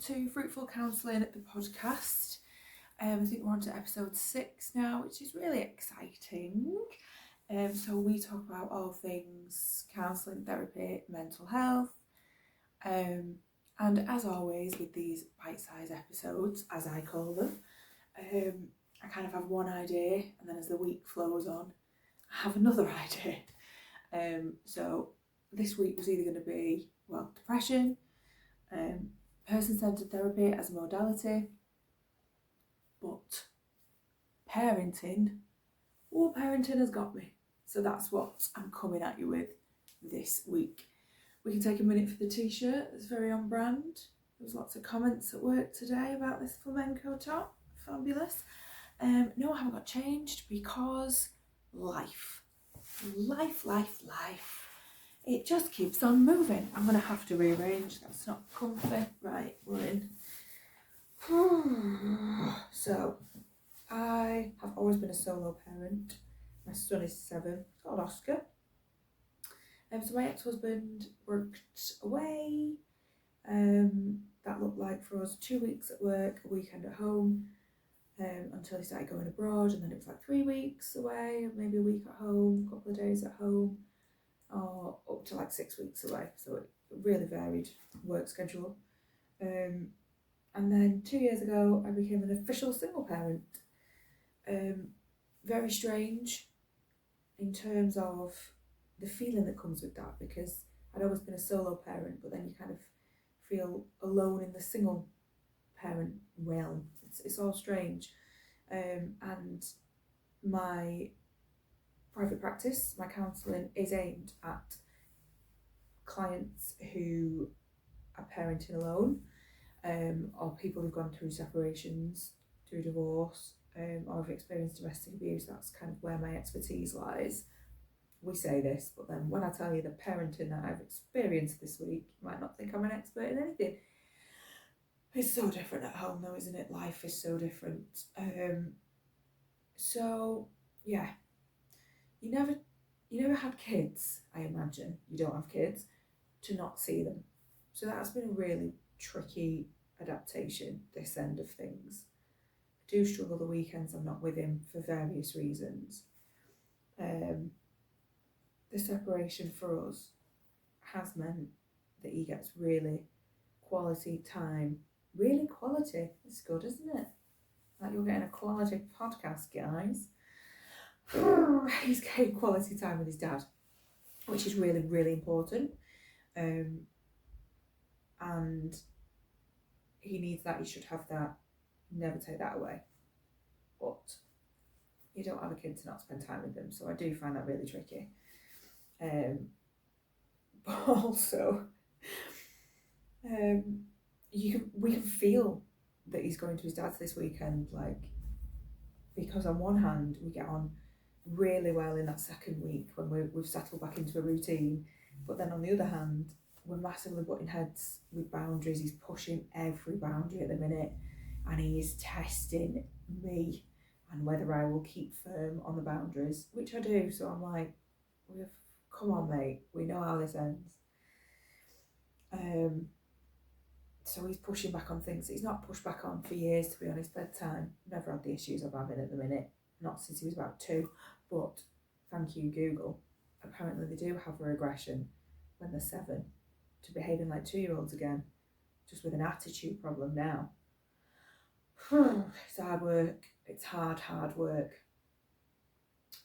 to Fruitful Counselling, the podcast. I think we're on to episode 6 now, which is really exciting. So we talk about all things counselling, therapy, mental health. And as always with these bite-sized episodes, as I call them, I kind of have one idea, and then as the week flows on, I have another idea. So this week was either going to be, depression, person-centred therapy as a modality, but parenting has got me. So that's what I'm coming at you with this week. We can take a minute for the t-shirt, it's very on brand. There was lots of comments at work today about this flamenco top, fabulous. No, I haven't got changed because life. It just keeps on moving. I'm going to have to rearrange, that's not comfy. Right, we're in. So, I have always been a solo parent. My son is 7, he's called Oscar. So my ex-husband worked away. That looked like for us 2 weeks at work, a weekend at home, until he started going abroad, and then it was like 3 weeks away, maybe a week at home, a couple of days at home, or up to like 6 weeks away. So it really varied work schedule. And then 2 years ago, I became an official single parent. Very strange in terms of the feeling that comes with that, because I'd always been a solo parent, but then you kind of feel alone in the single parent realm. It's all strange. And my private practice, my counselling is aimed at clients who are parenting alone, or people who've gone through separations, through divorce, or have experienced domestic abuse. That's kind of where my expertise lies. We say this, but then when I tell you the parenting that I've experienced this week, you might not think I'm an expert in anything. It's so different at home though, isn't it? Life is so different. So yeah, you never had kids, I imagine. You don't have kids, to not see them. So that's been a really tricky adaptation, this end of things. I do struggle the weekends I'm not with him for various reasons. The separation for us has meant that he gets really quality time. Really quality. It's good, isn't it? Like you're getting a quality podcast, guys. He's getting quality time with his dad, which is really, really important. And he needs that, he should have that. Never take that away. But you don't have a kid to not spend time with them, so I do find that really tricky. But also, we can feel that he's going to his dad's this weekend, like, because on one hand we get on really well in that second week when we've settled back into a routine, but then on the other hand we're massively butting heads with boundaries. He's pushing every boundary at the minute, and he is testing me and whether I will keep firm on the boundaries, which I do. So I'm like, come on mate, we know how this ends. So he's pushing back on things that he's not pushed back on for years, to be honest. Bedtime, never had the issues I'm having at the minute, not since he was about 2, but thank you Google, apparently they do have a regression when they're 7 to behaving like 2-year-olds again, just with an attitude problem now. It's hard work, it's hard work.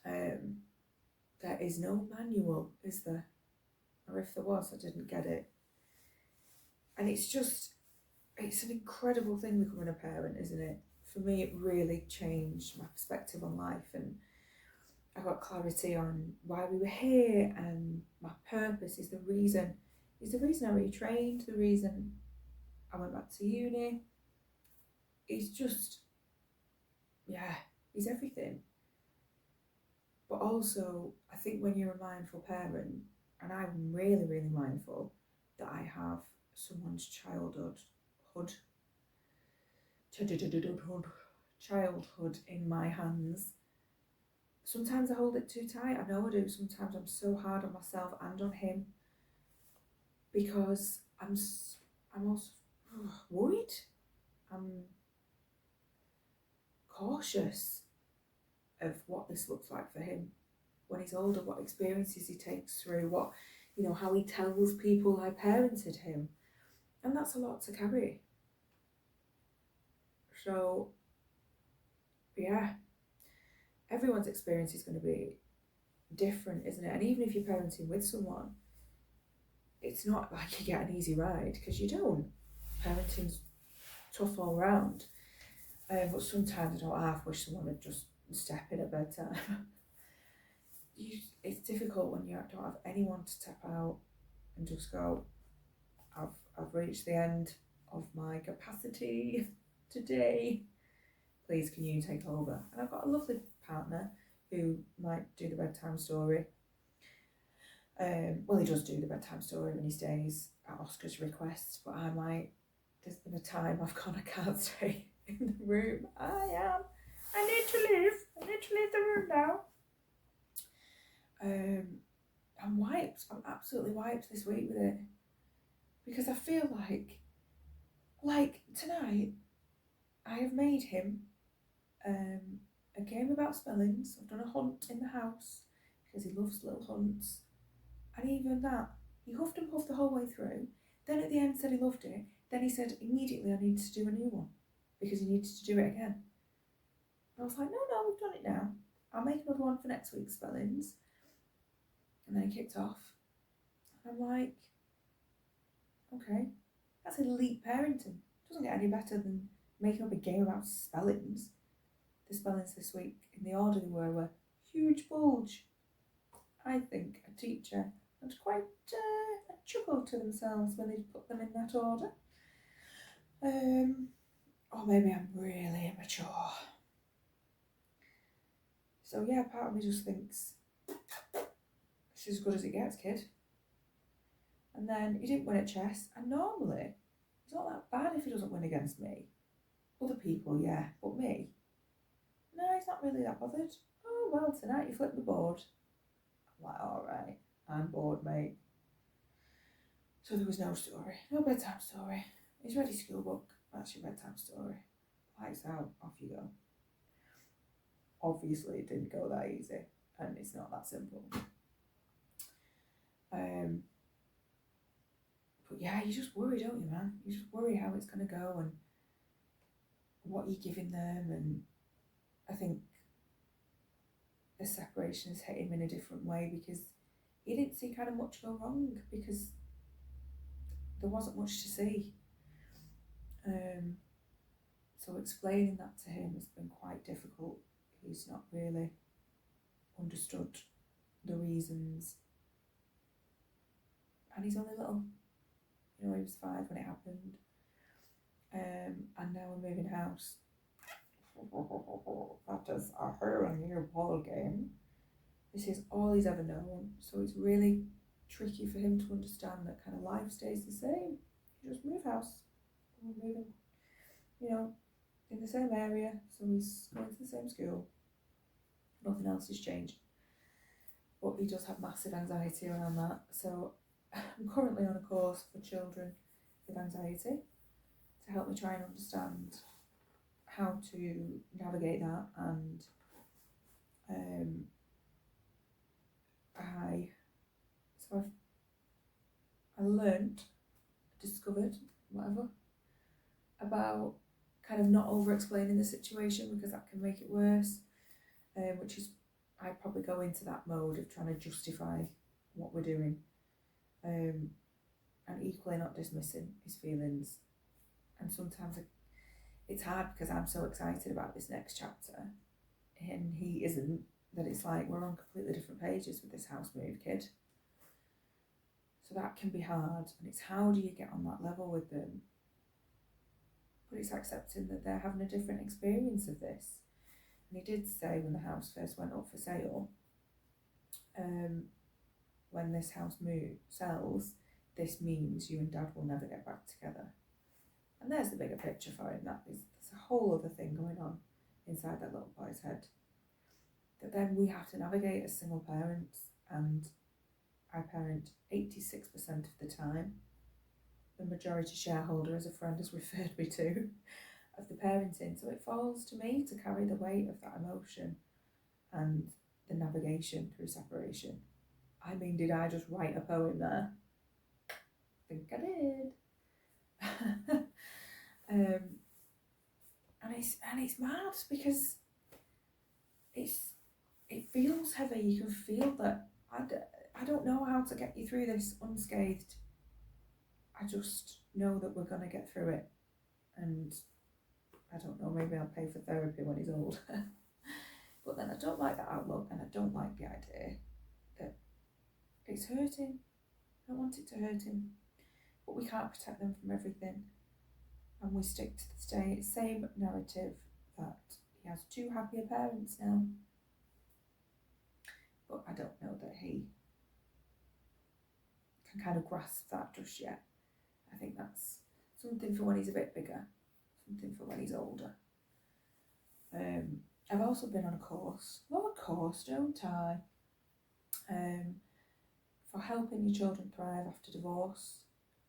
There is no manual, is there? Or if there was, I didn't get it. And it's an incredible thing becoming a parent, isn't it? For me, it really changed my perspective on life, and I got clarity on why we were here, and my purpose is the reason I retrained, the reason I went back to uni. It's just, he's everything. But also, I think when you're a mindful parent, and I'm really, really mindful that I have someone's childhood in my hands. Sometimes I hold it too tight, I know I do. Sometimes I'm so hard on myself and on him, because I'm also, worried. I'm cautious of what this looks like for him when he's older, what experiences he takes through, what, how he tells people I parented him. And that's a lot to carry. So, yeah, everyone's experience is going to be different, isn't it? And even if you're parenting with someone, it's not like you get an easy ride, because you don't. Parenting's tough all round. But sometimes I don't half wish someone would just step in at bedtime. It's difficult when you don't have anyone to step out and just go, I've reached the end of my capacity today. Please, can you take over? And I've got a lovely partner who might do the bedtime story. Well, he does do the bedtime story when he stays at Oscar's request, but I might. There's been a time I've gone, I can't stay in the room. I need to leave. I need to leave the room now. I'm wiped. I'm absolutely wiped this week with it, because I feel like tonight, I have made him a game about spellings. I've done a hunt in the house because he loves little hunts, and even that, he huffed and puffed the whole way through. Then at the end said he loved it. Then he said immediately I need to do a new one because he needed to do it again. And I was like, no, we've done it now. I'll make another one for next week's spellings. And then he kicked off. And I'm like, okay, that's elite parenting. Doesn't get any better than making up a game about spellings. The spellings this week, in the order they were huge bulge. I think a teacher had quite a chuckle to themselves when they put them in that order. Or maybe I'm really immature. So yeah, part of me just thinks, this is as good as it gets, kid. And then he didn't win at chess, and normally it's not that bad if he doesn't win against me. Other people, yeah, but me, no, he's not really that bothered. Oh well, tonight you flipped the board. I'm like, alright, I'm bored, mate. So there was no story, no bedtime story. He's read his school book, that's your bedtime story. Lights out, off you go. Obviously it didn't go that easy, and it's not that simple. But yeah, you just worry, don't you, man? You just worry how it's going to go and what you're giving them. And I think the separation has hit him in a different way, because he didn't see kind of much go wrong, because there wasn't much to see. So explaining that to him has been quite difficult. He's not really understood the reasons. And he's only little. He was 5 when it happened. And now we're moving house. That is a whole new ball game. This is all he's ever known. So it's really tricky for him to understand that kind of life stays the same. You just move house. We're moving, in the same area. So he's going to the same school. Nothing else has changed. But he does have massive anxiety around that. So I'm currently on a course for children with anxiety to help me try and understand how to navigate that. And I learned, discovered, whatever, about kind of not over explaining the situation, because that can make it worse, which is, I probably go into that mode of trying to justify what we're doing, and equally not dismissing his feelings. And sometimes it's hard because I'm so excited about this next chapter and he isn't, that it's like we're on completely different pages with this house move, kid. So that can be hard, and it's how do you get on that level with them? But it's accepting that they're having a different experience of this. And he did say when the house first went up for sale, when this house sells, this means you and Dad will never get back together. And there's the bigger picture for him. There's a whole other thing going on inside that little boy's head that then we have to navigate as single parents. And I parent 86% of the time, the majority shareholder, as a friend has referred me to, of the parenting. So it falls to me to carry the weight of that emotion and the navigation through separation. I mean, did I just write a poem there? I think I did. And it's mad because it feels heavy. You can feel that I don't know how to get you through this unscathed. I just know that we're going to get through it. And I don't know, maybe I'll pay for therapy when he's old. But then I don't like that outlook, and I don't like the idea that it's hurting. I don't want it to hurt him. But we can't protect them from everything. And we stick to the same narrative that he has 2 happier parents now. But I don't know that he can kind of grasp that just yet. I think that's something for when he's a bit bigger, something for when he's older. I've also been on a course, don't I? For helping your children thrive after divorce,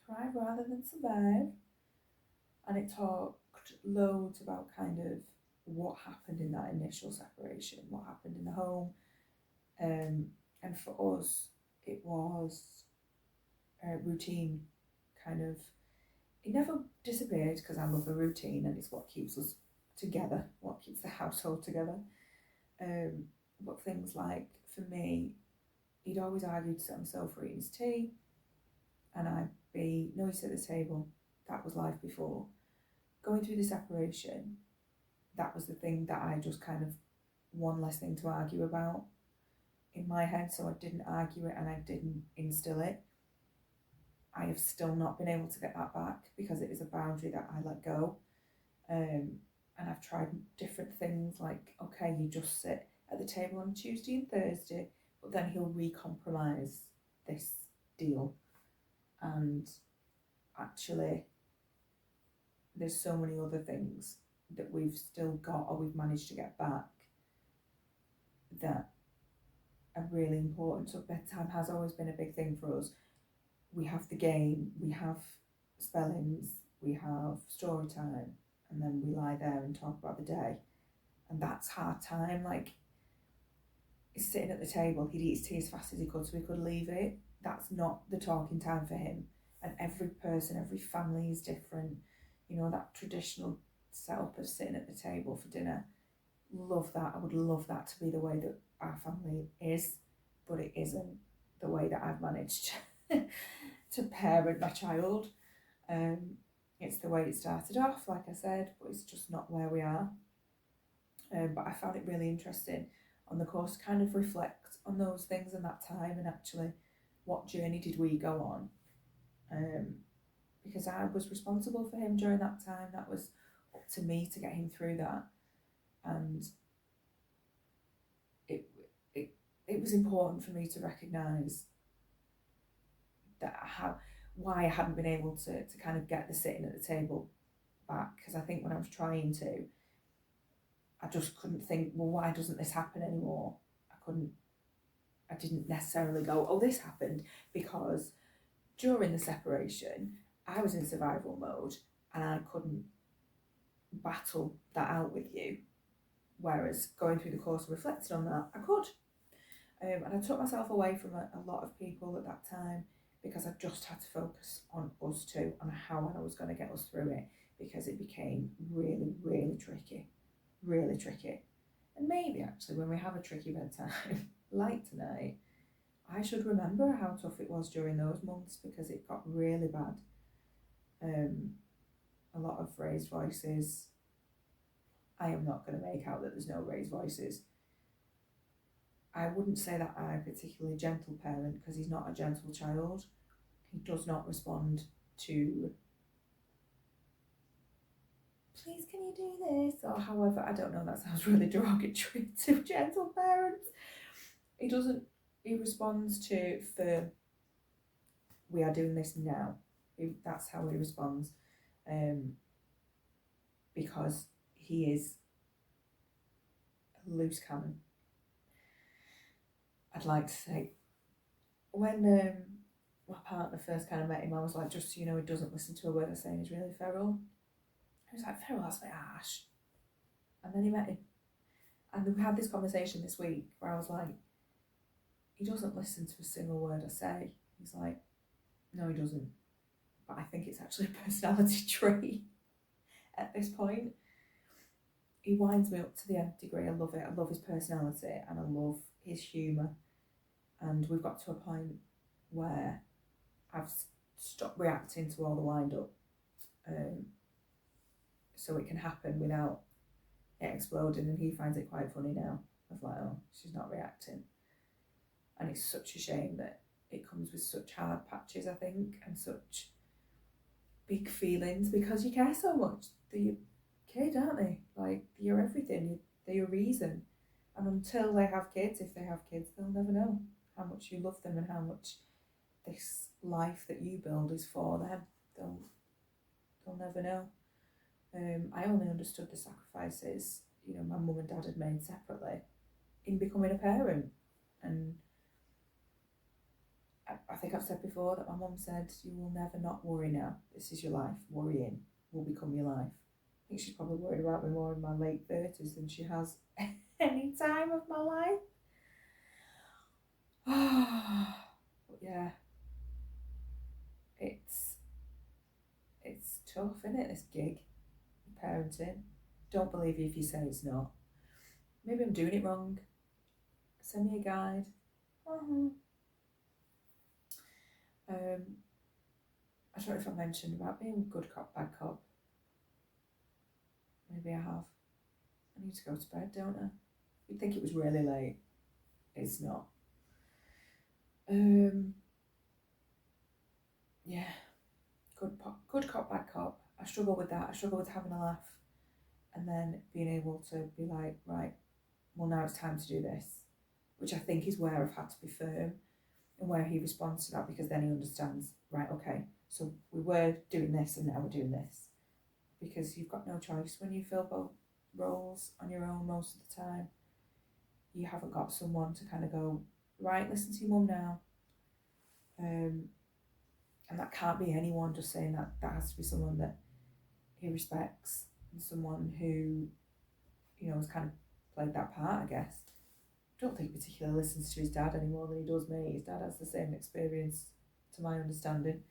thrive rather than survive. And it talked loads about kind of what happened in that initial separation, what happened in the home. And for us, it was a routine kind of, it never disappeared because I love a routine and it's what keeps us together, what keeps the household together. But things like, for me, he'd always argue to sit on the sofa eating his tea, and I'd be, no, you sit at the table. That was life before. Going through the separation, that was the thing that I just kind of, one less thing to argue about in my head, so I didn't argue it and I didn't instill it. I have still not been able to get that back because it is a boundary that I let go. And I've tried different things like, okay, you just sit at the table on Tuesday and Thursday, but then he'll re-compromise this deal. And actually, there's so many other things that we've still got or we've managed to get back that are really important. So bedtime has always been a big thing for us. We have the game, we have spellings, we have story time, and then we lie there and talk about the day. And that's hard time. Like, he's sitting at the table, he'd eat his tea as fast as he could so he could leave it. That's not the talking time for him. And every person, every family is different. You know, that traditional setup of sitting at the table for dinner, love that. I would love that to be the way that our family is, but it isn't the way that I've managed to parent my child. It's the way it started off, like I said, but it's just not where we are. But I found it really interesting on the course to kind of reflect on those things in that time, and actually what journey did we go on, because I was responsible for him during that time. That was up to me to get him through that, and it was important for me to recognise that why I hadn't been able to kind of get the sitting at the table back, because I think when I was trying to, I just couldn't think, well, why doesn't this happen anymore? I didn't necessarily go, oh, this happened because during the separation, I was in survival mode and I couldn't battle that out with you. Whereas going through the course and reflecting on that, I could. And I took myself away from a lot of people at that time because I just had to focus on us two and how I was going to get us through it, because it became really, really tricky. Really tricky. And maybe actually when we have a tricky bedtime, like tonight, I should remember how tough it was during those months, because it got really bad. A lot of raised voices. I am not going to make out that there's no raised voices. I wouldn't say that I'm a particularly gentle parent, because he's not a gentle child. He does not respond to, please can you do this, or however, I don't know, that sounds really derogatory to gentle parents. He responds to, for, we are doing this now. That's how he responds, because he is a loose cannon. I'd like to say, when my partner first kind of met him, I was like, just so you know, he doesn't listen to a word I say and he's really feral. He was like, feral, that's a bit harsh. And then he met him. And we had this conversation this week where I was like, he doesn't listen to a single word I say. He's like, no, he doesn't. But I think it's actually a personality trait at this point. He winds me up to the nth degree. I love it. I love his personality and I love his humour. And we've got to a point where I've stopped reacting to all the wind up, so it can happen without it exploding, and he finds it quite funny now. I was like, oh, she's not reacting. And it's such a shame that it comes with such hard patches, I think, and such big feelings, because you care so much. They're your kid, aren't they? Like, you're everything. They're your reason. And until they have kids, if they have kids, they'll never know how much you love them and how much this life that you build is for them. They'll never know. I only understood the sacrifices, you know, my mum and dad had made separately in becoming a parent. And I think I've said before that my mum said, you will never not worry now. This is your life. Worrying will become your life. I think she's probably worried about me more in my late 30s than she has any time of my life. But yeah, it's tough, isn't it, this gig, parenting. Don't believe you if you say it's not. Maybe I'm doing it wrong. Send me a guide. I don't know if I mentioned about being good cop, bad cop. Maybe I have. I need to go to bed, don't I? You'd think it was really late. It's not. Yeah. Good cop, bad cop. I struggle with that. I struggle with having a laugh and then being able to be like, right, well, now it's time to do this, which I think is where I've had to be firm and where he responds to that, because then he understands, right, okay, so we were doing this and now we're doing this, because you've got no choice when you fill both roles on your own most of the time. You haven't got someone to kind of go, right, listen to your mum now. And that can't be anyone just saying that. That has to be someone that he respects and someone who, you know, has kind of played that part, I guess. I don't think he particularly listens to his dad any more than he does me. His dad has the same experience, to my understanding.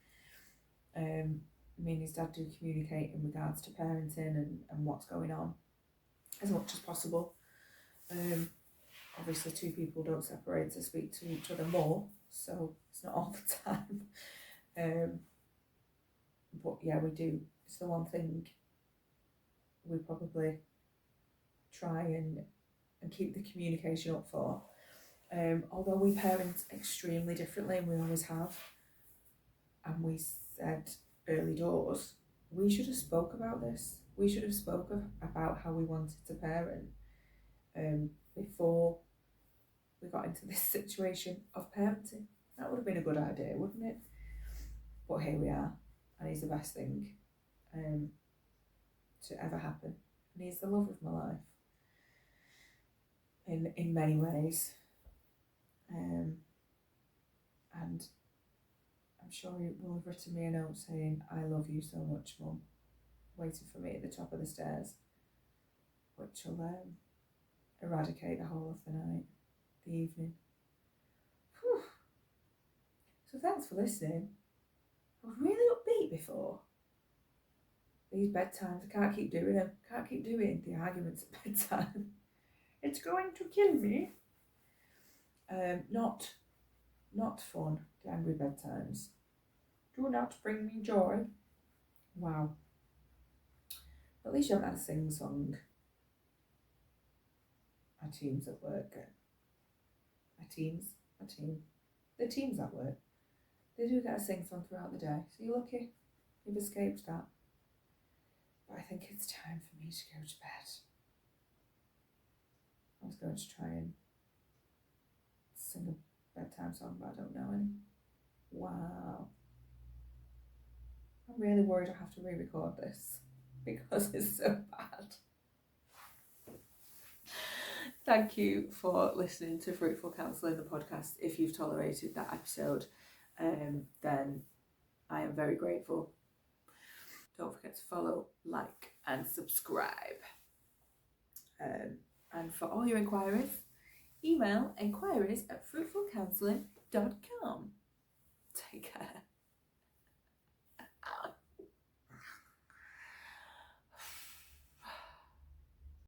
Me and his dad do communicate in regards to parenting and what's going on as much as possible. Obviously, two people don't separate to speak to each other more, so it's not all the time. But yeah, we do. It's the one thing we probably try and keep the communication up for. Although we parent extremely differently, and we always have, and we said early doors, we should have spoke about this. We should have spoke about how we wanted to parent before we got into this situation of parenting. That would have been a good idea, wouldn't it? But here we are, and he's the best thing to ever happen. And he's the love of my life in many ways. And I'm sure he will have written me a note saying, I love you so much, Mum, waiting for me at the top of the stairs, which will eradicate the whole of the night, the evening. Whew. So thanks for listening. I was really upbeat before. These bedtimes, I can't keep doing them. Can't keep doing the arguments at bedtime. It's going to kill me. Not fun, the angry bedtimes. Do not bring me joy. Wow. At least you haven't had a sing-song. My team's at work. The team's at work. They do get a sing-song throughout the day, so you're lucky you've escaped that. But I think it's time for me to go to bed. I was going to try and sing a bedtime song, but I don't know any. Wow. I'm really worried I have to re-record this because it's so bad. Thank you for listening to Fruitful Counselling, the podcast, if you've tolerated that episode. then I am very grateful. Don't forget to follow, like, and subscribe. And for all your inquiries, email enquiries@fruitfulcounselling.com. Take care.